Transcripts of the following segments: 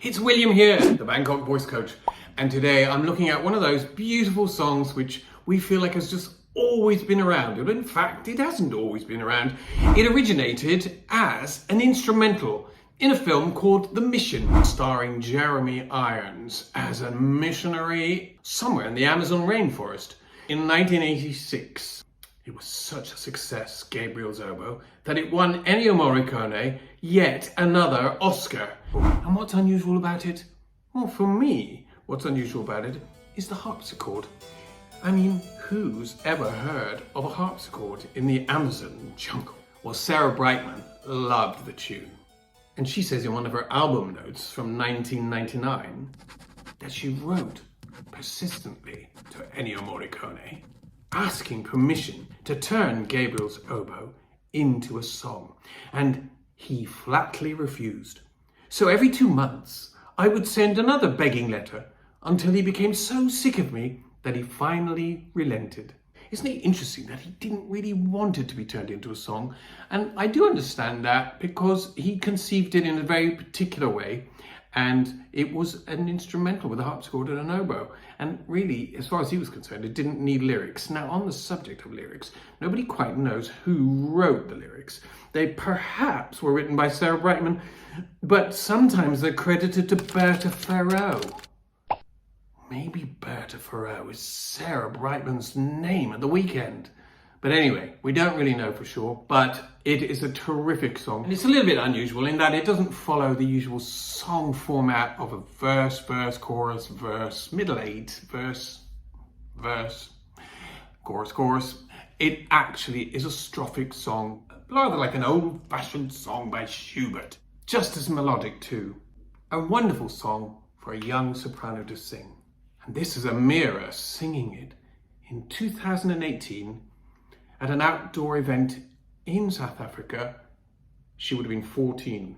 it's William here, the Bangkok voice coach. And today I'm looking at one of those beautiful songs which we feel like has just always been around. But in fact, it hasn't always been around. It originated as an instrumental in a film called The Mission, starring Jeremy Irons as a missionary somewhere in the Amazon rainforest in 1986. It was such a success, Gabriel's Oboe, that it won Ennio Morricone yet another Oscar. And what's unusual about it? Well, for me, what's unusual about it is the harpsichord. I mean, who's ever heard of a harpsichord in the Amazon jungle? Well, Sarah Brightman loved the tune. And she says in one of her album notes from 1999 that she wrote persistently to Ennio Morricone, asking permission to turn Gabriel's Oboe into a song. And he flatly refused. So every 2 months, I would send another begging letter until he became so sick of me that he finally relented. Isn't it interesting that he didn't really want it to be turned into a song? And I do understand that because he conceived it in a very particular way, and it was an instrumental with a harpsichord and an oboe. And really, as far as he was concerned, it didn't need lyrics. Now, on the subject of lyrics, nobody quite knows who wrote the lyrics. They perhaps were written by Sarah Brightman, but sometimes they're credited to Berta Farrow. Maybe Berta Farrow is Sarah Brightman's name at the weekend. But anyway, we don't really know for sure, but it is a terrific song. And it's a little bit unusual in that it doesn't follow the usual song format of a verse, verse, chorus, verse, middle eight, verse, verse, chorus, chorus. It actually is a strophic song, rather like an old-fashioned song by Schubert. Just as melodic too. A wonderful song for a young soprano to sing. And this is Amira singing it in 2018 at an outdoor event in South Africa. She would have been 14.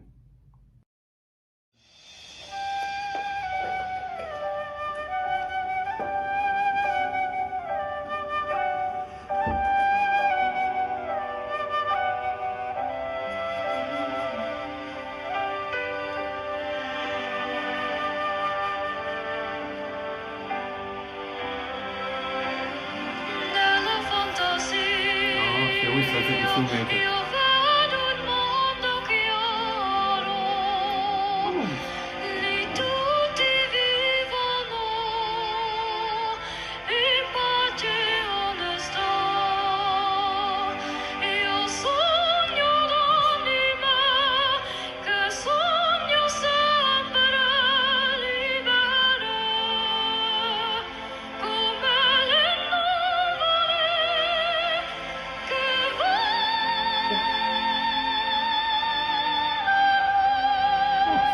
She always says it in Willighagen.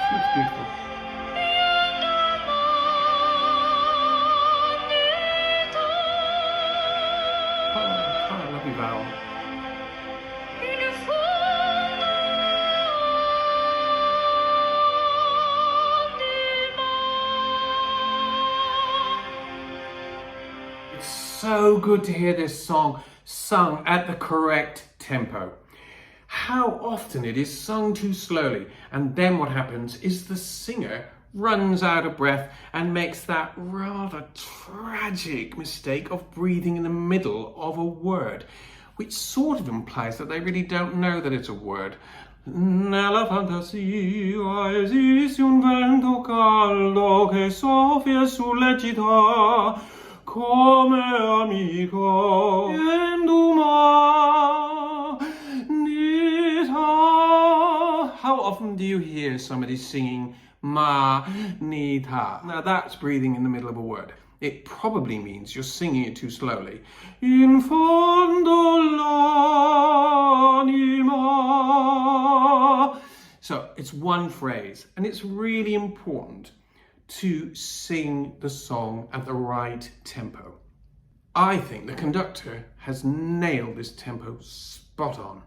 It's beautiful. Oh, lovely vowel. It's so good to hear this song sung at the correct tempo. How often it is sung too slowly, and then what happens is the singer runs out of breath and makes that rather tragic mistake of breathing in the middle of a word, which sort of implies that they really don't know that it's a word. Nella Fantasia esiste un vento caldo che soffia sulle città come amico How often do you hear somebody singing ma ni ta? Now that's breathing in the middle of a word. It probably means you're singing it too slowly. In fondo l'anima. So it's one phrase, and it's really important to sing the song at the right tempo. I think the conductor has nailed this tempo spot on.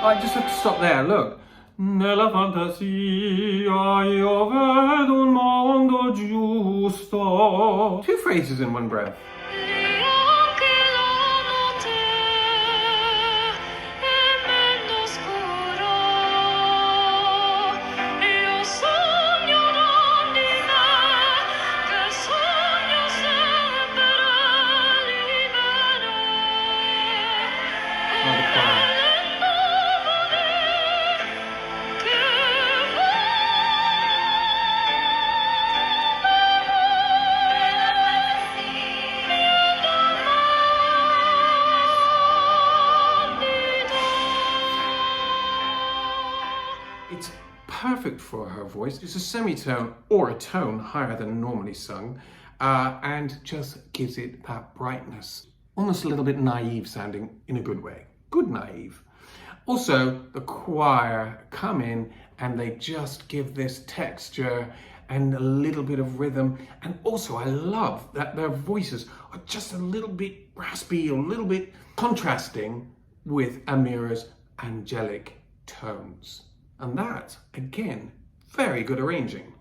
I just have to stop there, look. Nella fantasia io vedo un mondo giusto. 2 phrases in one breath. perfect for her voice. It's a semitone or a tone higher than normally sung, and just gives it that brightness. Almost a little bit naive sounding in a good way. Good naive. Also, the choir come in and they just give this texture and a little bit of rhythm. And also I love that their voices are just a little bit raspy, a little bit contrasting with Amira's angelic tones. And that, again, very good arranging.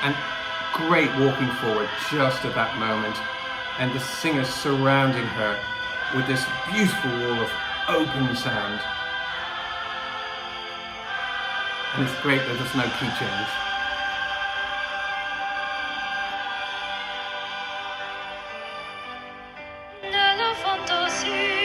And great walking forward just at that moment, and the singers surrounding her with this beautiful wall of open sound. And it's great that there's no key change. Nella Fantasia.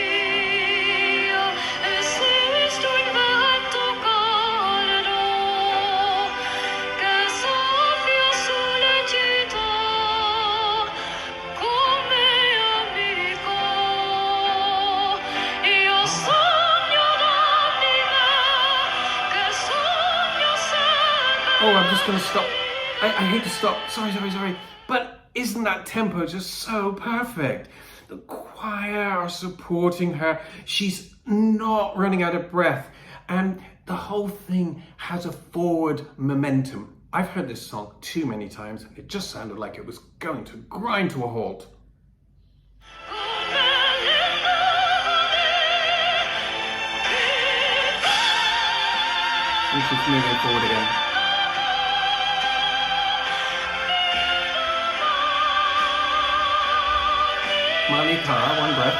Oh, I'm just going to stop. I hate to stop. Sorry. But isn't that tempo just so perfect? The choir are supporting her. She's not running out of breath. And the whole thing has a forward momentum. I've heard this song too many times, and it just sounded like it was going to grind to a halt. And she's moving forward again. Malika, one breath.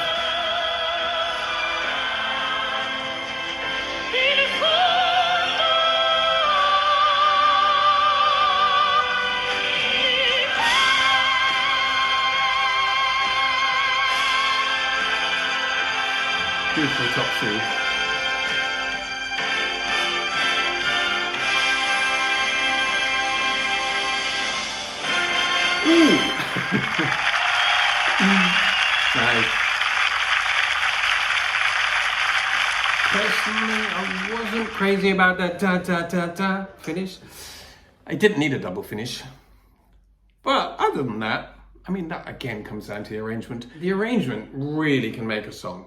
Beautiful top C. Ooh! Nice. Personally, I wasn't crazy about that da finish. I didn't need a double finish. But other than that, I mean, that again comes down to the arrangement. The arrangement really can make a song.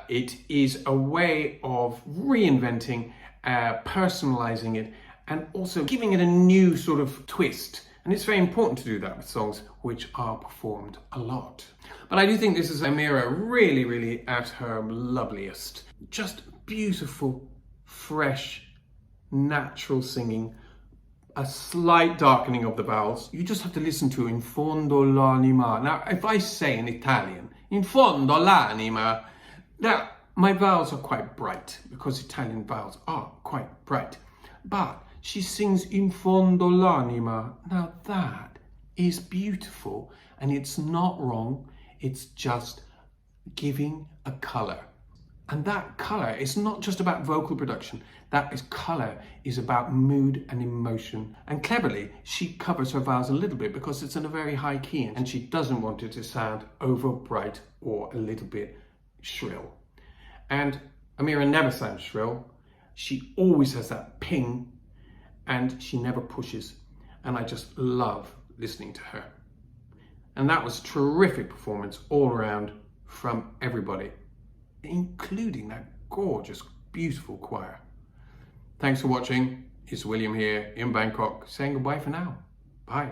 It is a way of reinventing, personalizing it, and also giving it a new sort of twist. And it's very important to do that with songs which are performed a lot. But I do think this is Amira really at her loveliest. Just beautiful, fresh, natural singing. A slight darkening of the vowels. You just have to listen to in fondo l'anima. Now, if I say in Italian, in fondo l'anima, now my vowels are quite bright because Italian vowels are quite bright. But she sings in fondo l'anima. Now that is beautiful, and it's not wrong. It's just giving a color. And that color is not just about vocal production. Color is about mood and emotion. And cleverly, she covers her vowels a little bit because it's in a very high key, and she doesn't want it to sound over bright or a little bit shrill. And Amira never sounds shrill. She always has that ping, and she never pushes. And I just love listening to her. And that was terrific performance all around from everybody, including that gorgeous, beautiful choir. Thanks for watching. It's William here in Bangkok saying goodbye for now. Bye.